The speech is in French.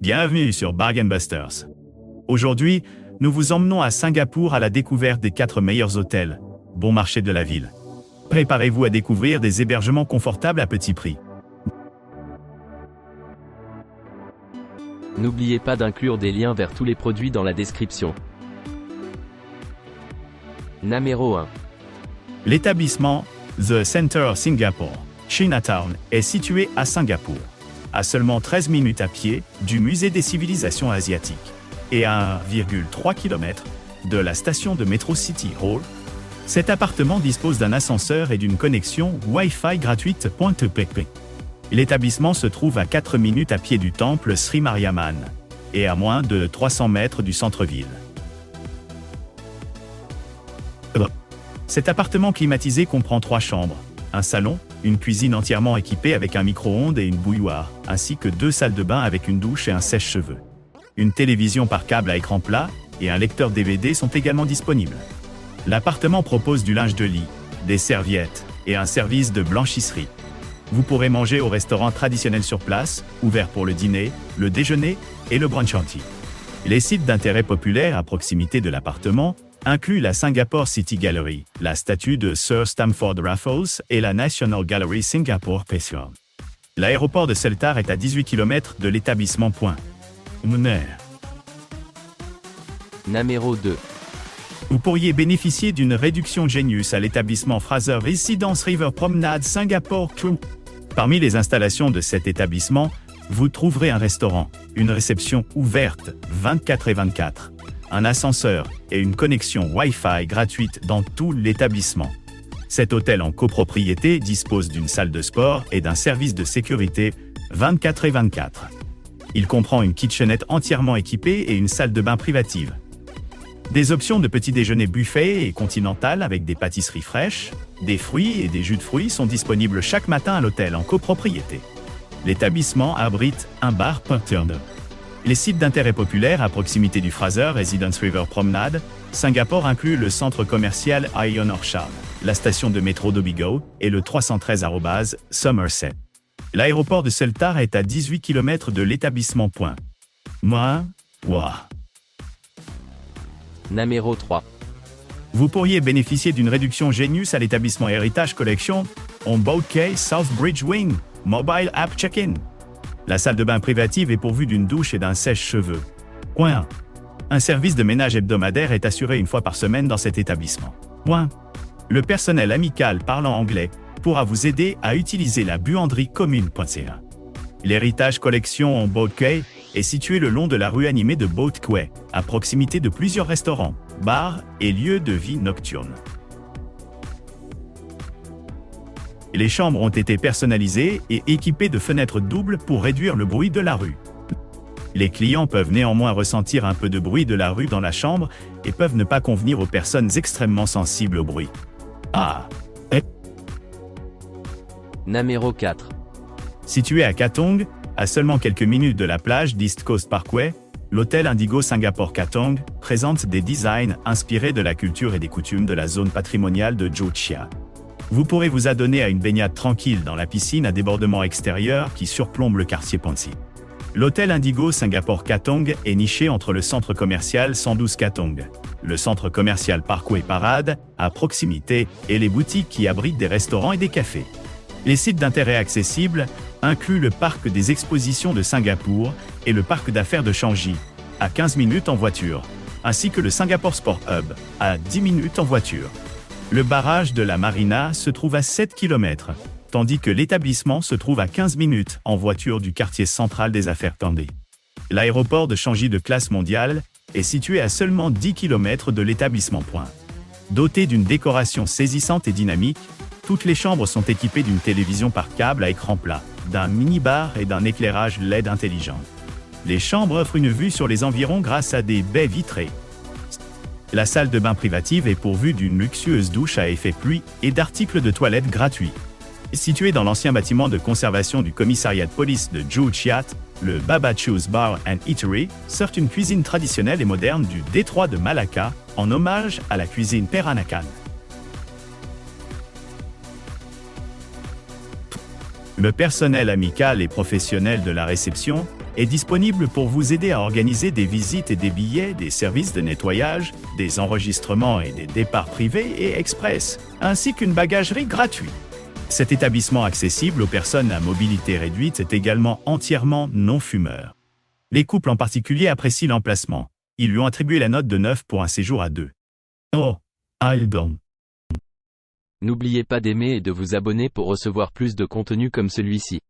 Bienvenue sur Bargain Busters. Aujourd'hui, nous vous emmenons à Singapour à la découverte des 4 meilleurs hôtels, bon marché de la ville. Préparez-vous à découvrir des hébergements confortables à petit prix. N'oubliez pas d'inclure des liens vers tous les produits dans la description. Numéro 1. L'établissement The Center Singapore, Chinatown, est situé à Singapour, à seulement 13 minutes à pied du Musée des civilisations asiatiques et à 1,3 km de la station de métro City Hall. Cet appartement dispose d'un ascenseur et d'une connexion Wi-Fi gratuite. L'établissement se trouve à 4 minutes à pied du temple Sri Mariamman et à moins de 300 mètres du centre-ville. Cet appartement climatisé comprend 3 chambres, un salon, une cuisine entièrement équipée avec un micro-ondes et une bouilloire, ainsi que 2 salles de bain avec une douche et un sèche-cheveux. Une télévision par câble à écran plat et un lecteur DVD sont également disponibles. L'appartement propose du linge de lit, des serviettes et un service de blanchisserie. Vous pourrez manger au restaurant traditionnel sur place, ouvert pour le dîner, le déjeuner et le brunch entier. Les sites d'intérêt populaire à proximité de l'appartement incluent la Singapore City Gallery, la statue de Sir Stamford Raffles et la National Gallery Singapore Pavilion. L'aéroport de Seletar est à 18 km de l'établissement. Numéro 2. Vous pourriez bénéficier d'une réduction Genius à l'établissement Fraser Residence River Promenade Singapour. Parmi les installations de cet établissement, vous trouverez un restaurant, une réception ouverte 24/24, un ascenseur et une connexion Wi-Fi gratuite dans tout l'établissement. Cet hôtel en copropriété dispose d'une salle de sport et d'un service de sécurité 24/24. Il comprend une kitchenette entièrement équipée et une salle de bain privative. Des options de petit déjeuner buffet et continental avec des pâtisseries fraîches, des fruits et des jus de fruits sont disponibles chaque matin à l'hôtel en copropriété. L'établissement abrite un bar Perturner. Les sites d'intérêt populaire à proximité du Fraser Residence River Promenade, Singapour inclut le centre commercial Ion Orchard, la station de métro d'Obigo et le 313 Somerset. L'aéroport de Seletar est à 18 km de l'établissement. Numéro 3. Vous pourriez bénéficier d'une réduction Genius à l'établissement Heritage Collection, on Boat Quay South Bridge Wing, Mobile App Check-in. La salle de bain privative est pourvue d'une douche et d'un sèche-cheveux. Un service de ménage hebdomadaire est assuré une fois par semaine dans cet établissement. Le personnel amical parlant anglais pourra vous aider à utiliser la buanderie commune. L'Heritage Collection on Boat Quay est situé le long de la rue animée de Boat Quay, à proximité de plusieurs restaurants, bars et lieux de vie nocturne. Les chambres ont été personnalisées et équipées de fenêtres doubles pour réduire le bruit de la rue. Les clients peuvent néanmoins ressentir un peu de bruit de la rue dans la chambre et peuvent ne pas convenir aux personnes extrêmement sensibles au bruit. Numéro 4. Situé à Katong, à seulement quelques minutes de la plage d'East Coast Parkway, l'hôtel Indigo Singapore Katong présente des designs inspirés de la culture et des coutumes de la zone patrimoniale de Joo Chiat. Vous pourrez vous adonner à une baignade tranquille dans la piscine à débordement extérieur qui surplombe le quartier Ponty. L'hôtel Indigo Singapore Katong est niché entre le centre commercial 112 Katong, le centre commercial Parkway Parade, à proximité, et les boutiques qui abritent des restaurants et des cafés. Les sites d'intérêt accessibles incluent le parc des expositions de Singapour et le parc d'affaires de Changi, à 15 minutes en voiture, ainsi que le Singapore Sport Hub, à 10 minutes en voiture. Le barrage de la Marina se trouve à 7 km, tandis que l'établissement se trouve à 15 minutes en voiture du quartier central des affaires Kandy. L'aéroport de Changi de classe mondiale est situé à seulement 10 km de l'établissement. Doté d'une décoration saisissante et dynamique, toutes les chambres sont équipées d'une télévision par câble à écran plat, d'un mini-bar et d'un éclairage LED intelligent. Les chambres offrent une vue sur les environs grâce à des baies vitrées. La salle de bain privative est pourvue d'une luxueuse douche à effet pluie et d'articles de toilette gratuits. Situé dans l'ancien bâtiment de conservation du commissariat de police de Joo Chiat, le Baba Choo's Bar and Eatery sert une cuisine traditionnelle et moderne du détroit de Malacca, en hommage à la cuisine Peranakan. Le personnel amical et professionnel de la réception est disponible pour vous aider à organiser des visites et des billets, des services de nettoyage, des enregistrements et des départs privés et express, ainsi qu'une bagagerie gratuite. Cet établissement accessible aux personnes à mobilité réduite est également entièrement non-fumeur. Les couples en particulier apprécient l'emplacement. Ils lui ont attribué la note de 9 pour un séjour à 2. Oh, Aldon. N'oubliez pas d'aimer et de vous abonner pour recevoir plus de contenu comme celui-ci.